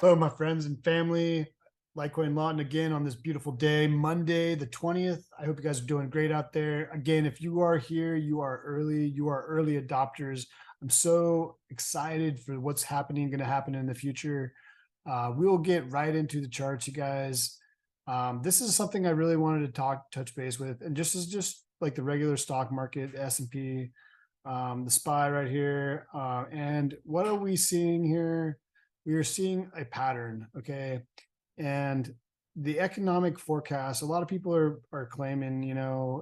Hello, my friends and family. Litecoin Lawton again on this beautiful day, Monday, the 20th. I hope you guys are doing great out there. Again, if you are here, you are early. You are early adopters. I'm so excited for what's going to happen in the future. We will get right into the charts, you guys. This is something I really wanted to touch base with, and just like the regular stock market, the S&P, the SPY right here. And what are we seeing here? We are seeing a pattern, okay? And the economic forecast, a lot of people are claiming,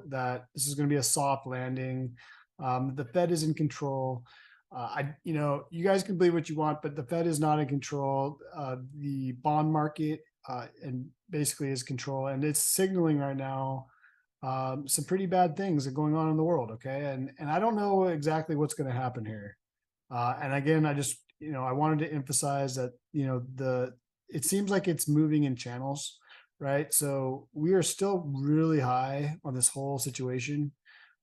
that this is going to be a soft landing. The Fed is in control. You guys can believe what you want, but the Fed is not in control. The bond market and basically is control, and it's signaling right now some pretty bad things are going on in the world. Okay, and I don't know exactly what's going to happen here. And again, I wanted to emphasize that it seems like it's moving in channels, right? So we are still really high on this whole situation.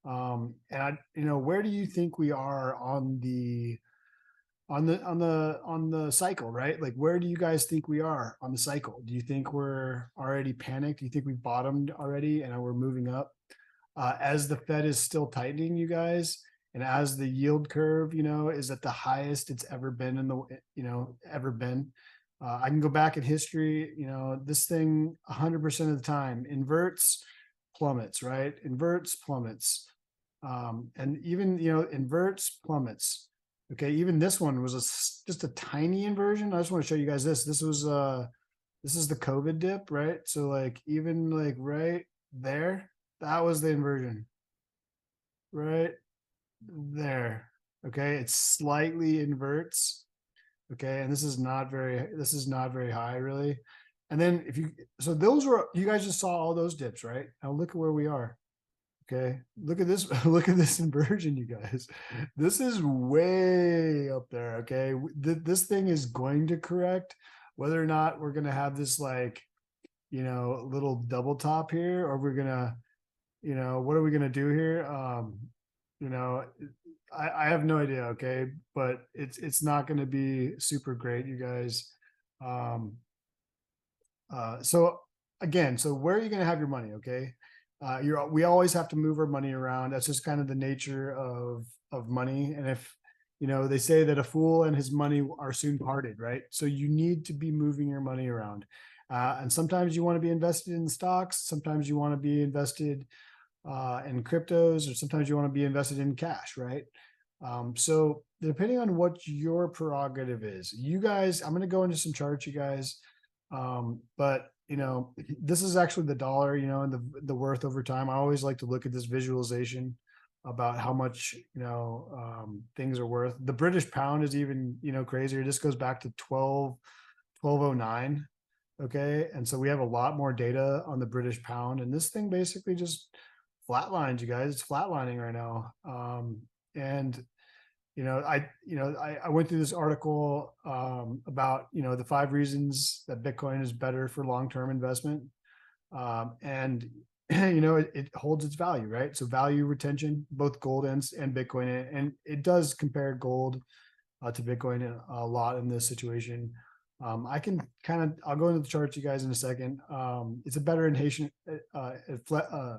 Where do you think we are on the cycle, right? Like, where do you guys think we are on the cycle? Do you think we're already panicked? Do you think we bottomed already and we're moving up? As the Fed is still tightening, you guys, and as the yield curve, is at the highest it's ever been ever been. I can go back in history, this thing 100% of the time inverts, plummets, right? Inverts, plummets. And even, inverts, plummets. Okay, even this one was just a tiny inversion. I just want to show you guys this. This is the COVID dip, right? So like even like right there, that was the inversion. Right there. Okay, it slightly inverts. Okay, and this is not very high really. And then so those were, you guys just saw all those dips, right? Now look at where we are. Okay, look at this. Look at this inversion, you guys. This is way up there. Okay, this thing is going to correct. Whether or not we're going to have this like little double top here, or we're gonna what are we gonna do here? You know I have no idea. Okay, but it's not going to be super great, you guys. um so again, so where are you going to have your money? Okay, we always have to move our money around. That's just kind of the nature of money. And if they say that a fool and his money are soon parted, right? So you need to be moving your money around. And sometimes you want to be invested in stocks, sometimes you want to be invested in cryptos, or sometimes you want to be invested in cash, right? So depending on what your prerogative is, you guys, I'm going to go into some charts, you guys. But this is actually the dollar, and the worth over time. I always like to look at this visualization about how much things are worth. The British pound is even crazier. This goes back to 1209. Okay, and so we have a lot more data on the British pound, and this thing basically just flatlines, you guys. It's flatlining right now. And I went through this article about the 5 reasons that Bitcoin is better for long-term investment. And it holds its value, right? So value retention, both gold and Bitcoin, and it does compare gold to Bitcoin a lot in this situation. I'll go into the charts, you guys, in a second. It's a better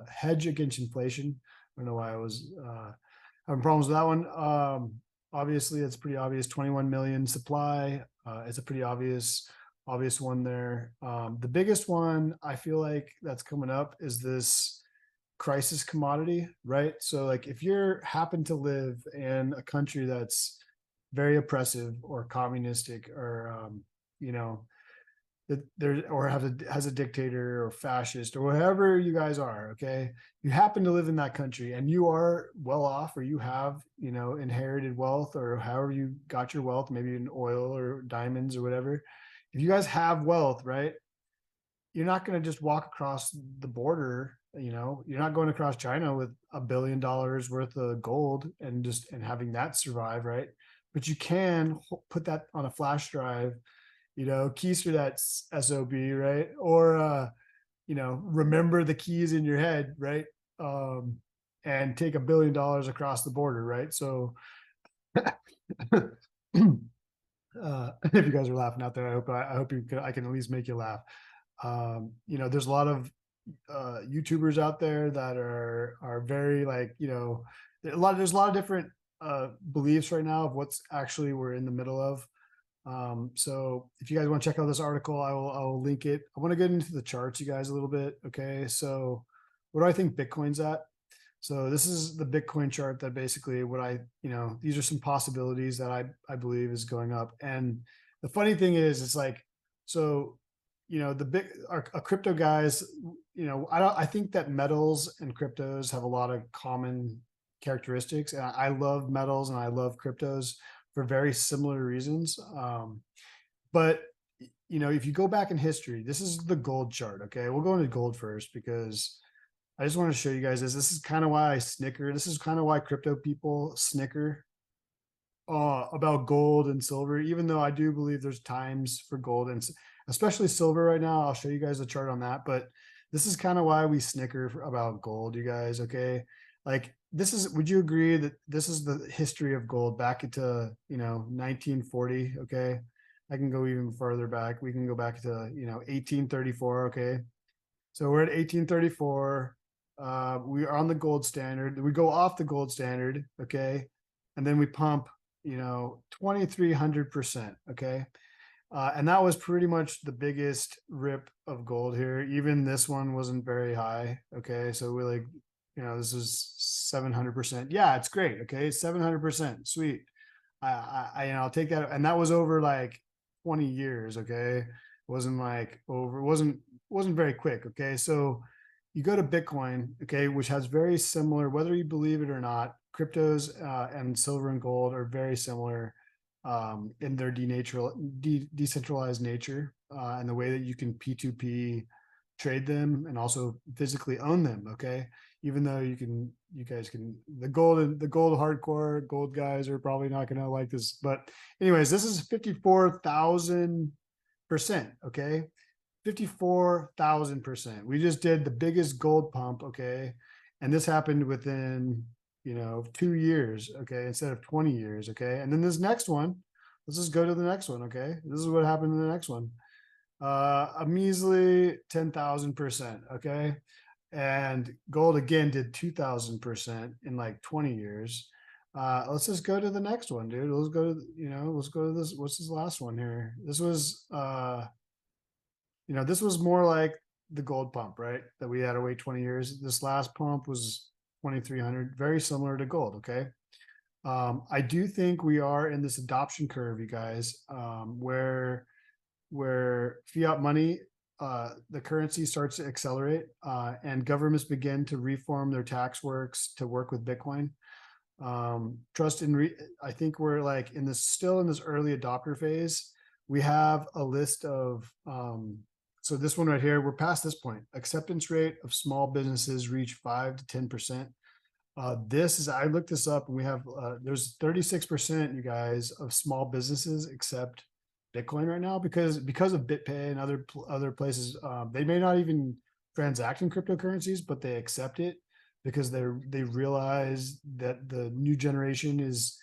hedge against inflation. I don't know why I was having problems with that one. Obviously, it's pretty obvious. 21 million supply. It's a pretty obvious one there. The biggest one I feel like that's coming up is this crisis commodity, right? So like if you're happen to live in a country that's very oppressive or communistic, or that there, or has a dictator or fascist or whatever you guys are, okay, you happen to live in that country and you are well off, or you have inherited wealth, or however you got your wealth, maybe in oil or diamonds or whatever. If you guys have wealth, right, you're not going to just walk across the border. You're not going across China with $1 billion worth of gold and having that survive, right? But you can put that on a flash drive, keister that SOB, right? Or, remember the keys in your head, right? And take $1 billion across the border, right? So If you guys are laughing out there, I hope I can at least make you laugh. There's a lot of YouTubers out there that are very like, there's a lot of different beliefs right now of what's actually we're in the middle of. So if you guys want to check out this article, I will link it. I want to get into the charts, you guys, a little bit. Okay. So what do I think Bitcoin's at? So this is the Bitcoin chart that basically these are some possibilities that I believe is going up. And the funny thing is, it's like, so, the big, our crypto guys, I think that metals and cryptos have a lot of common characteristics. And I love metals and I love cryptos for very similar reasons. But if you go back in history, this is the gold chart. Okay. We'll go into gold first because I just want to show you guys this. This is kind of why I snicker. This is kind of why crypto people snicker about gold and silver, even though I do believe there's times for gold and especially silver right now. I'll show you guys a chart on that, but this is kind of why we snicker about gold, you guys. Okay. Like would you agree that this is the history of gold back into, 1940? Okay. I can go even further back. We can go back to, 1834. Okay. So we're at 1834. We are on the gold standard. We go off the gold standard, okay, and then we pump, 2,300%, okay, and that was pretty much the biggest rip of gold here. Even this one wasn't very high, okay. So we like, this is 700%. Yeah, it's great, okay, 700%, sweet. I'll take that, and that was over like 20 years, okay. It wasn't like over, wasn't very quick, okay. So you go to Bitcoin, okay, which has very similar, whether you believe it or not, cryptos and silver and gold are very similar in their decentralized nature and the way that you can P2P trade them and also physically own them. Okay, even though you guys can, the gold hardcore gold guys are probably not going to like this, but anyways, this is 54,000%. Okay, 54,000%. We just did the biggest gold pump, okay? And this happened within, 2 years, okay, instead of 20 years, okay? And then this next one, let's just go to the next one, okay? This is what happened in the next one. A measly 10,000%, okay? And gold again did 2,000% in like 20 years. Let's just go to the next one, dude. Let's go to, let's go to this. What's this last one here? This was this was more like the gold pump, right? That we had to wait 20 years. This last pump was 2,300, very similar to gold. Okay. I do think we are in this adoption curve, you guys, where fiat money, the currency starts to accelerate, and governments begin to reform their tax works to work with Bitcoin. I think we're like still in this early adopter phase. We have a list of, so this one right here, we're past this point. Acceptance rate of small businesses reach 5 to 10%. I looked this up and we have, there's 36%, you guys, of small businesses accept Bitcoin right now because of BitPay and other places. They may not even transact in cryptocurrencies, but they accept it because they realize that the new generation is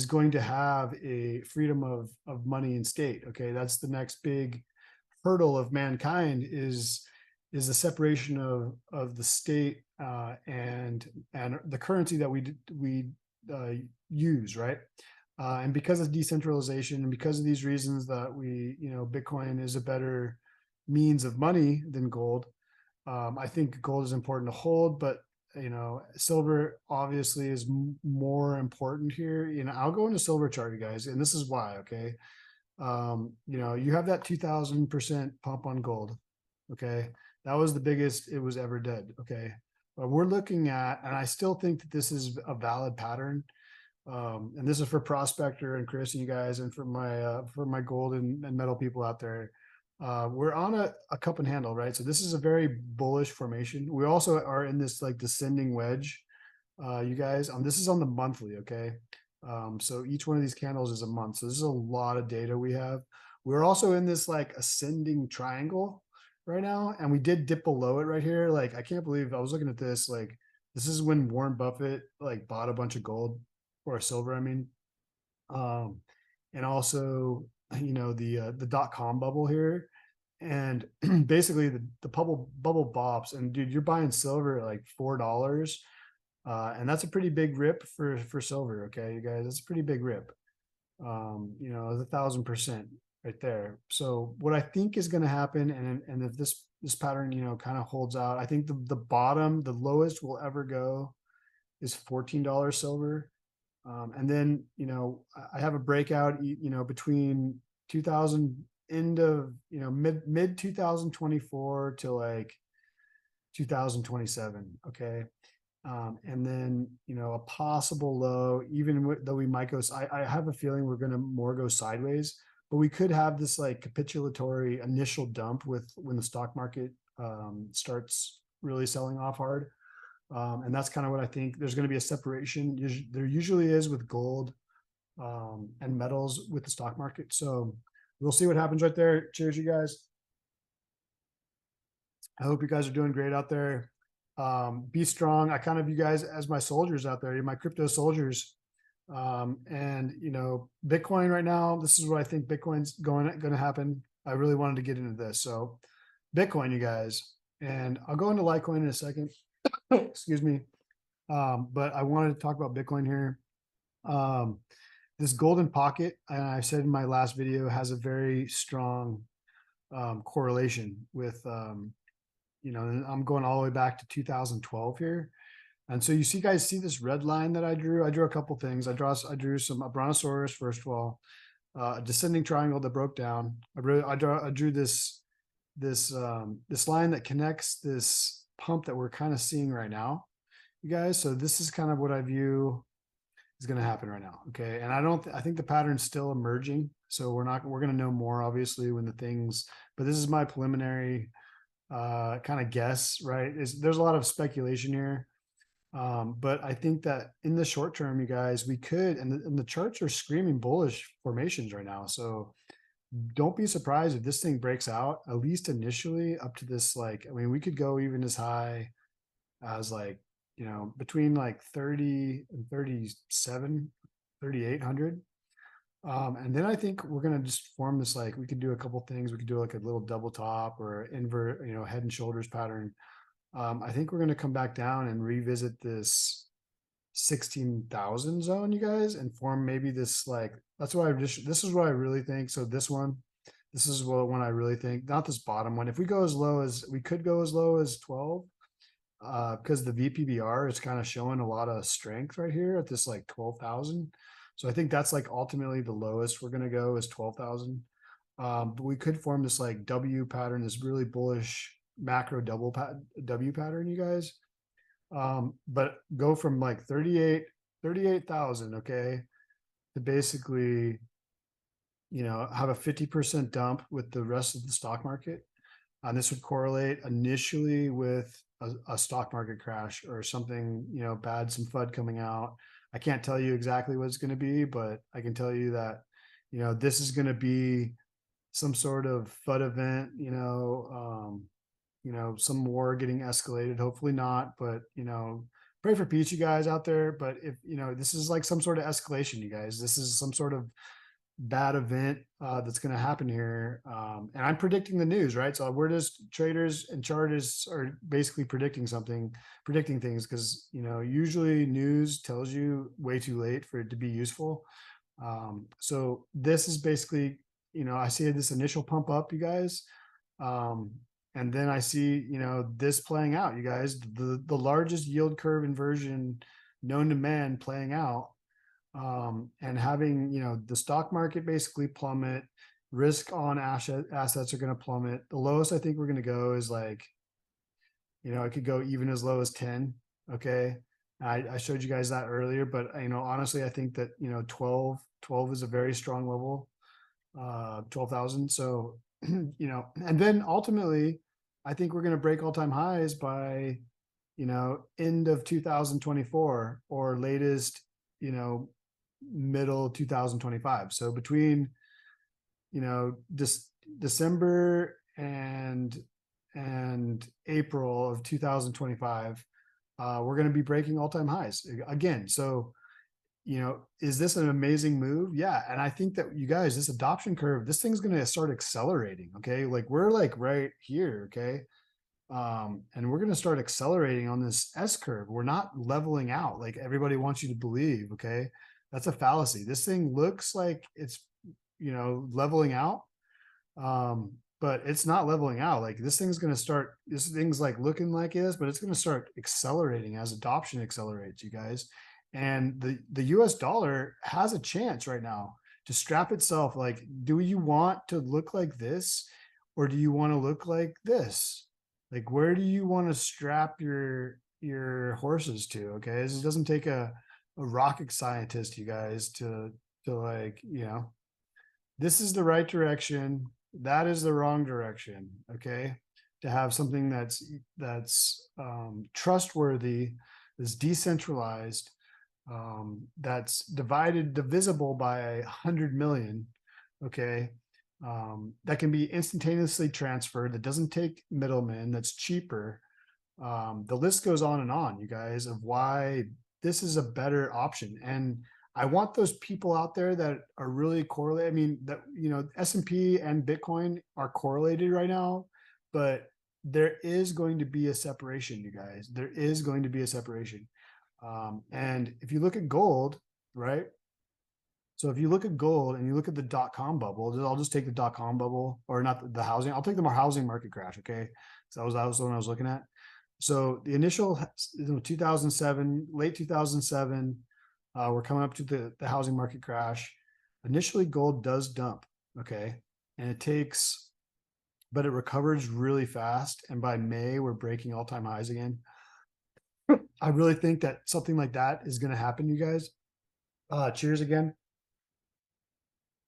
going to have a freedom of money and state. Okay, that's the next big hurdle of mankind is the separation of the state and the currency that we use, right? And because of decentralization and because of these reasons that Bitcoin is a better means of money than gold. I think gold is important to hold, but silver obviously is more important here. I'll go into silver chart, you guys, and this is why. Okay, you have that 2,000% pump on gold. Okay, that was the biggest it was ever did. Okay, but we're looking at, and I still think that this is a valid pattern. And this is for Prospector and Chris and you guys, and for my gold and metal people out there. We're on a cup and handle, right? So this is a very bullish formation. We also are in this like descending wedge, you guys. This is on the monthly, okay? So each one of these candles is a month. So this is a lot of data we have. We're also in this like ascending triangle right now, and we did dip below it right here. Like I can't believe I was looking at this. Like this is when Warren Buffett like bought a bunch of gold or silver, I mean. And also the .com bubble here, and basically the bubble bops, and dude, you're buying silver at like $4, and that's a pretty big rip for silver. Okay, you guys, that's a pretty big rip. It's 1,000% right there. So what I think is going to happen, and if this pattern, kind of holds out, I think the bottom, the lowest we'll ever go is $14 silver. And then, I have a breakout, between 2000 end of, mid 2024 to like 2027. Okay. And then, a possible low, even though we might go, I have a feeling we're going to more go sideways, but we could have this like capitulatory initial dump with when the stock market starts really selling off hard. And that's kind of what I think. There's going to be a separation. There usually is with gold and metals with the stock market. So we'll see what happens right there. Cheers, you guys. I hope you guys are doing great out there. Be strong. I kind of view you guys as my soldiers out there. You're my crypto soldiers. And Bitcoin right now, this is what I think Bitcoin's going to happen. I really wanted to get into this. So Bitcoin, you guys, and I'll go into Litecoin in a second. Excuse me. But I wanted to talk about Bitcoin here. This golden pocket, and I said in my last video, has a very strong correlation with I'm going all the way back to 2012 here. And so you guys see this red line that I drew? I drew a couple things. I drew a brontosaurus, first of all, a descending triangle that broke down. I drew this line that connects this pump that we're kind of seeing right now, you guys. So this is kind of what I view is going to happen right now. Okay. And I think the pattern's still emerging. So we're going to know more obviously when but this is my preliminary kind of guess, right? There's a lot of speculation here. But I think that in the short term, you guys, we could, and the charts are screaming bullish formations right now. So don't be surprised if this thing breaks out, at least initially up to this, we could go even as high as between like 30 and 37, 3,800. And then I think we're going to just form this, we could do a couple things. We could do like a little double top or invert, head and shoulders pattern. I think we're going to come back down and revisit this 16,000 zone, you guys, and form maybe this, this is what I really think. So this is one I really think, not this bottom one. If we go as low as, we could go as low as 12, because the VPBR is kind of showing a lot of strength right here at this 12,000. So I think that's ultimately the lowest we're going to go is 12,000. But we could form this W pattern, this really bullish macro W pattern, you guys. But go from 38,000, okay, to basically, have a 50% dump with the rest of the stock market. And this would correlate initially with a stock market crash or something, bad, some FUD coming out. I can't tell you exactly what it's going to be, but I can tell you that, this is going to be some sort of FUD event, some war getting escalated, hopefully not, but, pray for peace, you guys out there. But if, this is some sort of escalation, you guys, this is some sort of bad event that's going to happen here. And I'm predicting the news, right? So we're just traders and chartists are basically predicting things because, usually news tells you way too late for it to be useful. So this is basically, I see this initial pump up, you guys. And then I see, this playing out, you guys, the largest yield curve inversion known to man playing out. And having, the stock market basically plummet, risk on assets are going to plummet. The lowest I think we're going to go is it could go even as low as 10. Okay. I showed you guys that earlier, but honestly, I think that, 12 is a very strong level, 12,000. So, and then ultimately, I think we're going to break all-time highs by, end of 2024 or latest, middle 2025. So between, December and April of 2025, we're going to be breaking all-time highs again. So you know, is this an amazing move? Yeah. And I think that you guys, this adoption curve, this thing's going to start accelerating. Okay. Like we're like right here. Okay. And we're going to start accelerating on this S curve. We're not leveling out like everybody wants you to believe. Okay. That's a fallacy. This thing looks like it's, you know, leveling out. But it's not leveling out. Like this thing's going to start, this thing's like looking like this, but it's going to start accelerating as adoption accelerates, you guys. And the US dollar has a chance right now to strap itself. Like, do you want to look like this or do you want to look like this? Like, where do you want to strap your horses to? Okay. This doesn't take a rocket scientist, you guys, to like, you know, this is the right direction, that is the wrong direction. Okay. To have something that's trustworthy, is decentralized, that's divisible by 100 million. Okay. That can be instantaneously transferred, that doesn't take middlemen, that's cheaper. The list goes on, you guys, of why this is a better option. And I want those people out there that are really correlated. I mean, that, you know, S&P and Bitcoin are correlated right now, but there is going to be a separation, you guys. There is going to be a separation. And if you look at gold, right? So if you look at gold and you look at the dot-com bubble, I'll just take the dot-com bubble, or not the housing. I'll take the housing market crash. Okay. So that was the one I was looking at. So the initial, 2007, late 2007, we're coming up to the housing market crash. Initially, gold does dump. Okay. And it takes, but it recovers really fast. And by May, we're breaking all-time highs again. I really think that something like that is going to happen, you guys. Cheers again.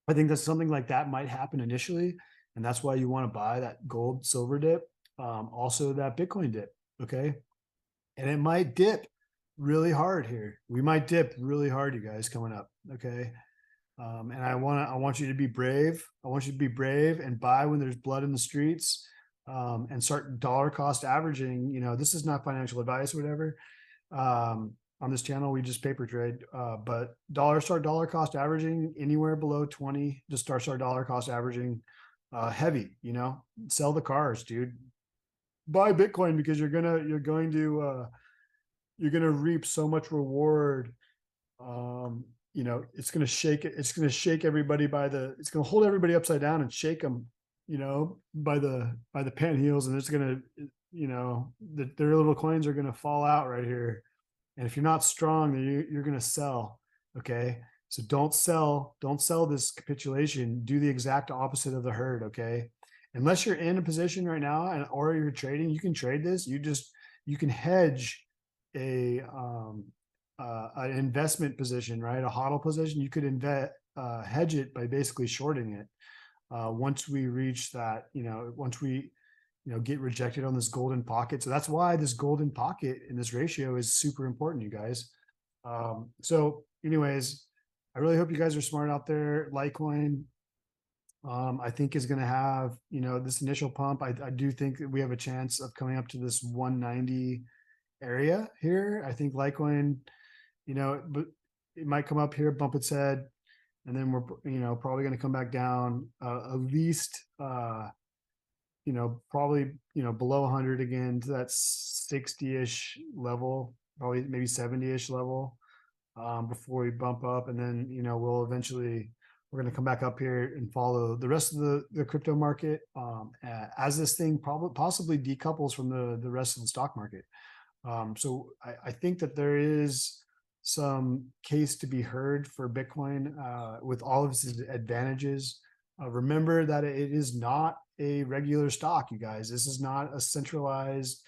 I think that something like that might happen initially, and that's why you want to buy that gold silver dip, also that Bitcoin dip. Okay. And it might dip really hard here. We might dip really hard, you guys, coming up. Okay. And I want you to be brave. I want you to be brave and buy when there's blood in the streets, and start dollar cost averaging. You know, this is not financial advice or whatever. On this channel, we just paper trade, but start dollar cost averaging anywhere below 20, just start dollar cost averaging, heavy, you know, sell the cars, dude, buy Bitcoin because you're going to reap so much reward. You know, it's going to shake it. It's going to shake everybody it's going to hold everybody upside down and shake them, you know, by the pant heels. And it's going to, you know, their little coins are going to fall out right here. And if you're not strong, then you're going to sell. Okay. So don't sell this capitulation. Do the exact opposite of the herd. Okay. Unless you're in a position right now or you're trading, you can trade this. You can hedge an investment position, right? A hodl position. You could hedge it by basically shorting it. Once we reach that, you know, once we, you know, get rejected on this golden pocket. So that's why this golden pocket in this ratio is super important, you guys. So anyways, I really hope you guys are smart out there. Litecoin, I think is going to have, you know, this initial pump. I do think that we have a chance of coming up to this 190 area here. I think Litecoin, you know, but it might come up here, bump its head, and then we're, you know, probably going to come back down, at least, you know, probably, you know, below 100 again to that 60-ish level, probably maybe 70-ish level, before we bump up. And then, you know, we're going to come back up here and follow the rest of the crypto market, as this thing possibly decouples from the rest of the stock market. So I think that there is some case to be heard for Bitcoin, with all of its advantages. Remember that it is not a regular stock, you guys. This is not a centralized,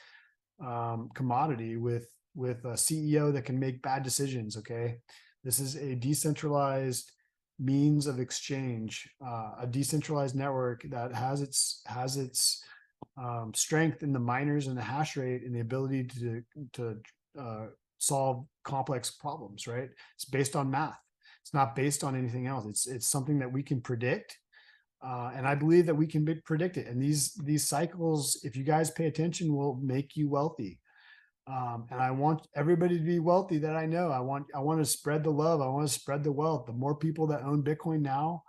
commodity with a CEO that can make bad decisions. Okay. This is a decentralized means of exchange, a decentralized network that has its strength in the miners and the hash rate and the ability to solve complex problems, right? It's based on math. It's not based on anything else. It's something that we can predict. And I believe that we can predict it. And these cycles, if you guys pay attention, will make you wealthy. And I want everybody to be wealthy that I know. I want to spread the love. I want to spread the wealth. The more people that own Bitcoin now,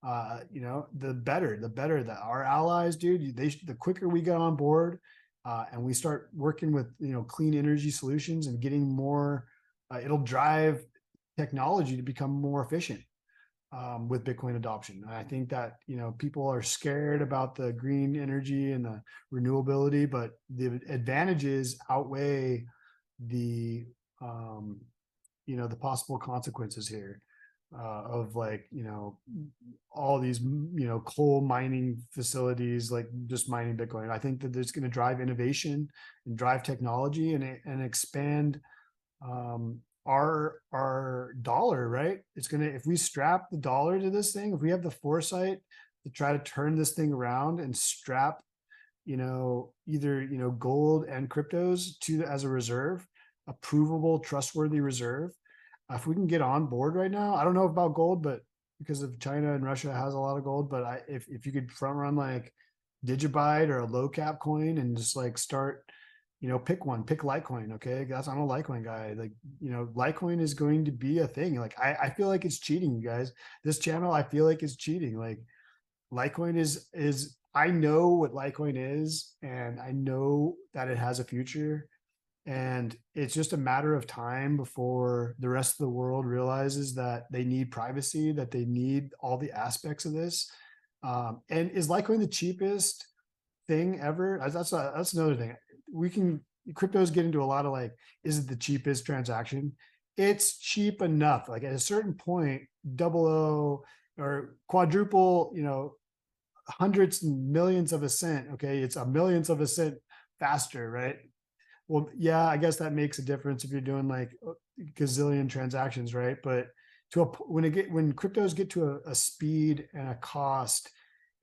the better that our allies, dude, the quicker we get on board, and we start working with, clean energy solutions and getting more, it'll drive technology to become more efficient, with Bitcoin adoption. And I think that, people are scared about the green energy and the renewability, but the advantages outweigh the, the possible consequences here, of like, all these, coal mining facilities, like just mining Bitcoin. I think that it's going to drive innovation and drive technology and expand, our dollar, right? It's gonna, if we strap the dollar to this thing, if we have the foresight to try to turn this thing around and strap, either, gold and cryptos to as a reserve, a provable, trustworthy reserve. If we can get on board right now, I don't know about gold, but because of China and Russia has a lot of gold, but if you could front run like Digibyte or a low cap coin and just like start, pick one, pick Litecoin. Okay. I'm a Litecoin guy. Like, Litecoin is going to be a thing. Like, I feel like it's cheating, you guys. This channel, I feel like it's cheating. Like, Litecoin I know what Litecoin is, and I know that it has a future. And it's just a matter of time before the rest of the world realizes that they need privacy, that they need all the aspects of this. And is Litecoin the cheapest thing ever? That's another thing. Cryptos get into a lot of like, is it the cheapest transaction? It's cheap enough. Like at a certain point, double O or quadruple, hundreds and millions of a cent. Okay. It's a millionth of a cent faster, right? Well, yeah, I guess that makes a difference if you're doing like a gazillion transactions, right? But when cryptos get to a speed and a cost,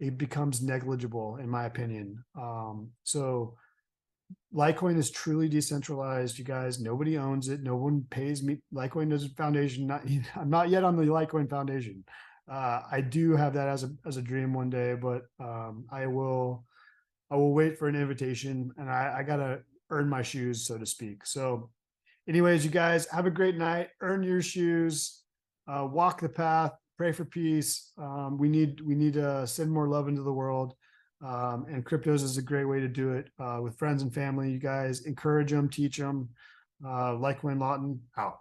it becomes negligible, in my opinion. So Litecoin is truly decentralized, you guys. Nobody owns it. No one pays me. Litecoin is a foundation. I'm not yet on the Litecoin Foundation. I do have that as a dream one day, but I will wait for an invitation, and I gotta earn my shoes, so to speak. So, anyways, you guys have a great night. Earn your shoes. Walk the path. Pray for peace. We need to send more love into the world. And cryptos is a great way to do it, with friends and family. You guys encourage them, teach them. Litecoin Lawton out.